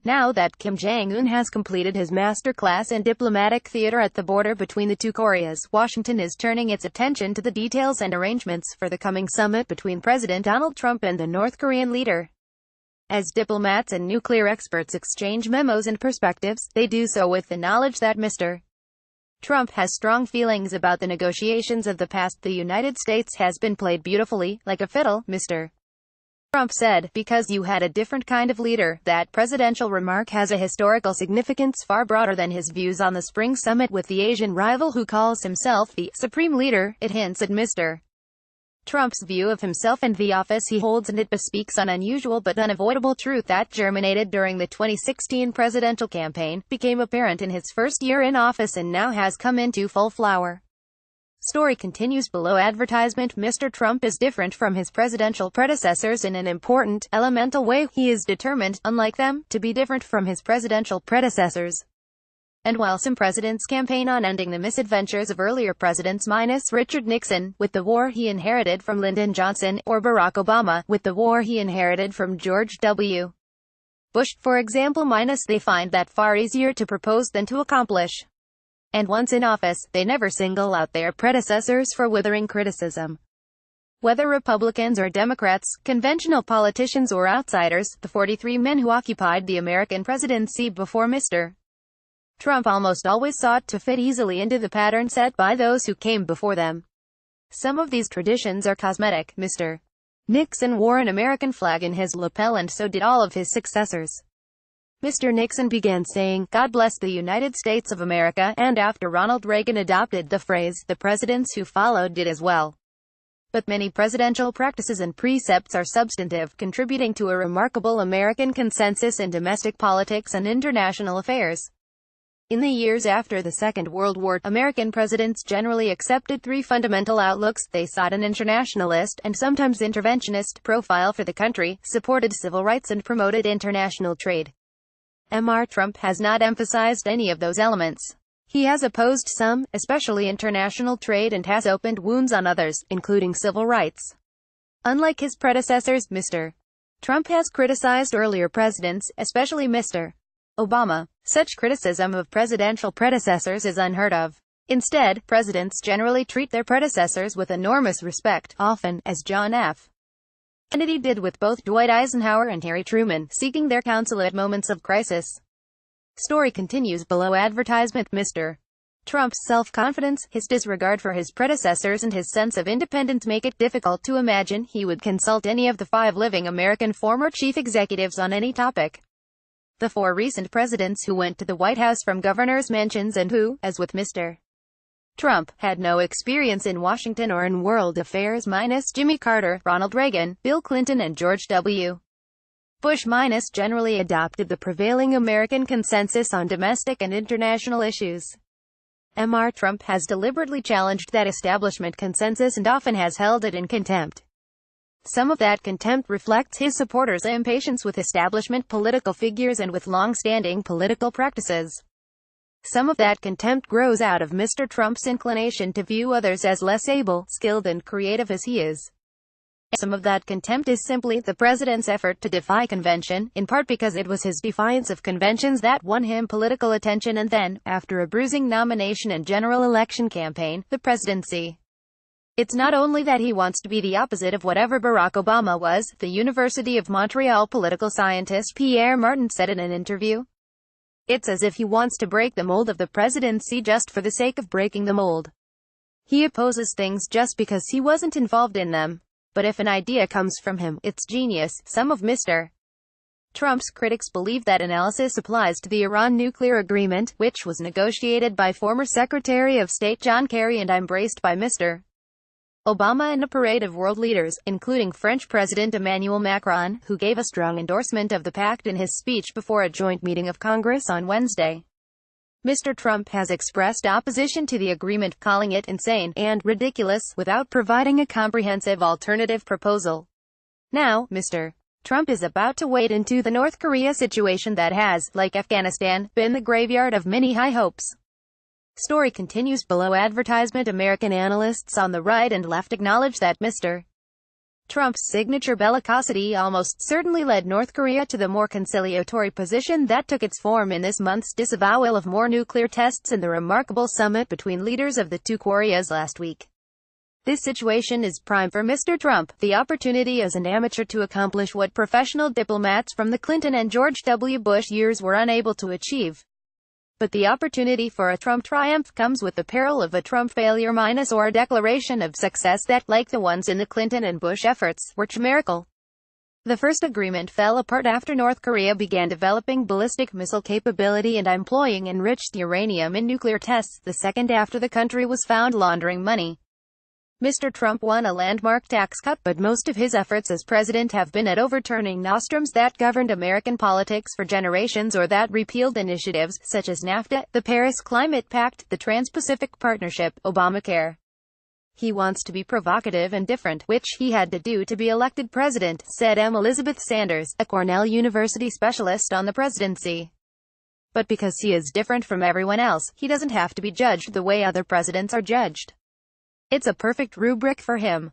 Now that Kim Jong-un has completed his masterclass in diplomatic theater at the border between the two Koreas, Washington is turning its attention to the details and arrangements for the coming summit between President Donald Trump and the North Korean leader. As diplomats and nuclear experts exchange memos and perspectives, they do so with the knowledge that Mr. Trump has strong feelings about the negotiations of the past. The United States has been played beautifully, like a fiddle, Mr. Trump said, because you had a different kind of leader. That presidential remark has a historical significance far broader than his views on the spring summit with the Asian rival who calls himself the Supreme Leader. It hints at Mr. Trump's view of himself and the office he holds, and it bespeaks an unusual but unavoidable truth that germinated during the 2016 presidential campaign, became apparent in his first year in office, and now has come into full flower. Story continues below. Advertisement. Mr. Trump is different from his presidential predecessors in an important, elemental way. He is determined, unlike them, to be different from his presidential predecessors. And while some presidents campaign on ending the misadventures of earlier presidents, minus Richard Nixon, with the war he inherited from Lyndon Johnson, or Barack Obama, with the war he inherited from George W. Bush, for example, minus, they find that far easier to propose than to accomplish. And once in office, they never single out their predecessors for withering criticism. Whether Republicans or Democrats, conventional politicians or outsiders, the 43 men who occupied the American presidency before Mr. Trump almost always sought to fit easily into the pattern set by those who came before them. Some of these traditions are cosmetic. Mr. Nixon wore an American flag in his lapel, and so did all of his successors. Mr. Nixon began saying, "God bless the United States of America," and after Ronald Reagan adopted the phrase, the presidents who followed did as well. But many presidential practices and precepts are substantive, contributing to a remarkable American consensus in domestic politics and international affairs. In the years after the Second World War, American presidents generally accepted three fundamental outlooks. They sought an internationalist, and sometimes interventionist, profile for the country, supported civil rights, and promoted international trade. Mr. Trump has not emphasized any of those elements. He has opposed some, especially international trade, and has opened wounds on others, including civil rights. Unlike his predecessors, Mr. Trump has criticized earlier presidents, especially Mr. Obama. Such criticism of presidential predecessors is unheard of. Instead, presidents generally treat their predecessors with enormous respect, often, as John F. Kennedy did with both Dwight Eisenhower and Harry Truman, seeking their counsel at moments of crisis. Story continues below. Advertisement. Mr. Trump's self-confidence, his disregard for his predecessors, and his sense of independence make it difficult to imagine he would consult any of the 5 living American former chief executives on any topic. The 4 recent presidents who went to the White House from governors' mansions and who, as with Mr. Trump, had no experience in Washington or in world affairs, minus Jimmy Carter, Ronald Reagan, Bill Clinton, and George W. Bush, minus, generally adopted the prevailing American consensus on domestic and international issues. Mr. Trump has deliberately challenged that establishment consensus and often has held it in contempt. Some of that contempt reflects his supporters' impatience with establishment political figures and with long-standing political practices. Some of that contempt grows out of Mr. Trump's inclination to view others as less able, skilled, and creative as he is. Some of that contempt is simply the president's effort to defy convention, in part because it was his defiance of conventions that won him political attention and then, after a bruising nomination and general election campaign, the presidency. It's not only that he wants to be the opposite of whatever Barack Obama was, the University of Montreal political scientist Pierre Martin said in an interview. It's as if he wants to break the mold of the presidency just for the sake of breaking the mold. He opposes things just because he wasn't involved in them. But if an idea comes from him, it's genius. Some of Mr. Trump's critics believe that analysis applies to the Iran nuclear agreement, which was negotiated by former Secretary of State John Kerry and embraced by Mr. Obama and a parade of world leaders, including French President Emmanuel Macron, who gave a strong endorsement of the pact in his speech before a joint meeting of Congress on Wednesday. Mr. Trump has expressed opposition to the agreement, calling it insane and ridiculous, without providing a comprehensive alternative proposal. Now, Mr. Trump is about to wade into the North Korea situation that has, like Afghanistan, been the graveyard of many high hopes. Story continues below. Advertisement. American analysts on the right and left acknowledge that Mr. Trump's signature bellicosity almost certainly led North Korea to the more conciliatory position that took its form in this month's disavowal of more nuclear tests and the remarkable summit between leaders of the two Koreas last week. This situation is prime for Mr. Trump, the opportunity as an amateur to accomplish what professional diplomats from the Clinton and George W. Bush years were unable to achieve. But the opportunity for a Trump triumph comes with the peril of a Trump failure minus or a declaration of success that, like the ones in the Clinton and Bush efforts, were chimerical. The first agreement fell apart after North Korea began developing ballistic missile capability and employing enriched uranium in nuclear tests, the second after the country was found laundering money. Mr. Trump won a landmark tax cut, but most of his efforts as president have been at overturning nostrums that governed American politics for generations or that repealed initiatives, such as NAFTA, the Paris Climate Pact, the Trans-Pacific Partnership, Obamacare. He wants to be provocative and different, which he had to do to be elected president, said M. Elizabeth Sanders, a Cornell University specialist on the presidency. But because he is different from everyone else, he doesn't have to be judged the way other presidents are judged. It's a perfect rubric for him.